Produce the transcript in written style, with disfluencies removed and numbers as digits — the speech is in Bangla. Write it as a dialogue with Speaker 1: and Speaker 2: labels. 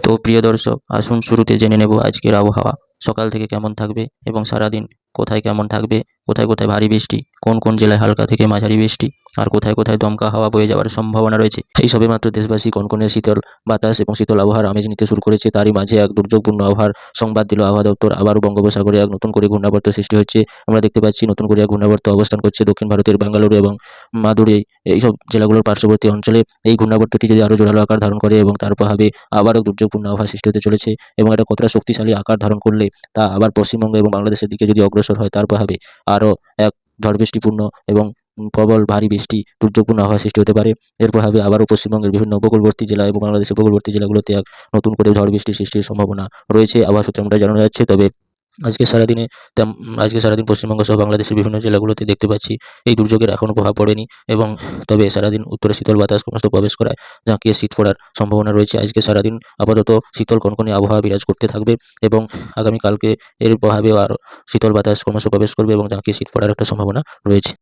Speaker 1: তো প্রিয় দর্শক, আসুন শুরুতে জেনে নেব আজকের আবহাওয়া সকাল থেকে কেমন থাকবে এবং সারাদিন কোথায় কেমন থাকবে, কোথায় কোথায় ভারী বৃষ্টি, কোন কোন জেলায় হালকা থেকে মাঝারি বৃষ্টি, আর কোথায় কোথায় দমকা হাওয়া বয়ে যাওয়ার সম্ভাবনা রয়েছে। এই সবেমাত্র দেশবাসী কনকনে শীতল বাতাস এবং শীতল আবহাওয়ার আমেজ নিতে শুরু করেছে। তারই মাঝে এক দুর্যোগপূর্ণ আবহাওয়ার সংবাদ দিল আবহাওয়া দপ্তর। আবারও বঙ্গোপসাগরে এক নতুন করে ঘূর্ণাবর্ত সৃষ্টি হচ্ছে। আমরা দেখতে পাচ্ছি নতুন করে এক ঘূর্ণাবর্ত অবস্থান করছে দক্ষিণ ভারতের বেঙ্গালুরু এবং মাদুরাই এইসব জেলাগুলোর পার্শ্ববর্তী অঞ্চলে। এই ঘূর্ণাবর্তটি যদি আরও জোরালো আকার ধারণ করে এবং তার প্রভাবে আবারও দুর্যোগপূর্ণ আবহাওয়া সৃষ্টি হতে চলেছে, এবং এটা কতটা শক্তিশালী আকার ধারণ করলে তা আবার পশ্চিমবঙ্গ এবং বাংলাদেশের দিকে যদি অগ্রসর হয়, তার প্রভাবে আরও এক ঝড় বৃষ্টিপূর্ণ এবং প্রবল ভারী বৃষ্টি দুর্যোগপূর্ণ আবহাওয়া সৃষ্টি হতে পারে। এর প্রভাবে আবারও পশ্চিমবঙ্গের বিভিন্ন উপকূলবর্তী জেলা এবং বাংলাদেশের উপকূলবর্তী জেলাগুলোতে এক নতুন করে ঝড় বৃষ্টি সৃষ্টির সম্ভাবনা রয়েছে আবহাওয়া সূত্রে আমরা জানানো যাচ্ছে। তবে আজকে সারাদিনে আজকে সারাদিন পশ্চিমবঙ্গ সহ বাংলাদেশের বিভিন্ন জেলাগুলোতে দেখতে পাচ্ছি এই দুর্যোগের এখনও প্রভাব পড়েনি, এবং তবে সারাদিন উত্তরে শীতল বাতাস ক্রমশ প্রবেশ করায় জাঁকিয়ে শীত পড়ার সম্ভাবনা রয়েছে। আজকে সারাদিন আপাতত শীতল কনকনে আবহাওয়া বিরাজ করতে থাকবে, এবং আগামীকালকে এর প্রভাবেও আরও শীতল বাতাস ক্রমশ প্রবেশ করবে এবং জাঁকিয়ে শীত পড়ার একটা সম্ভাবনা রয়েছে।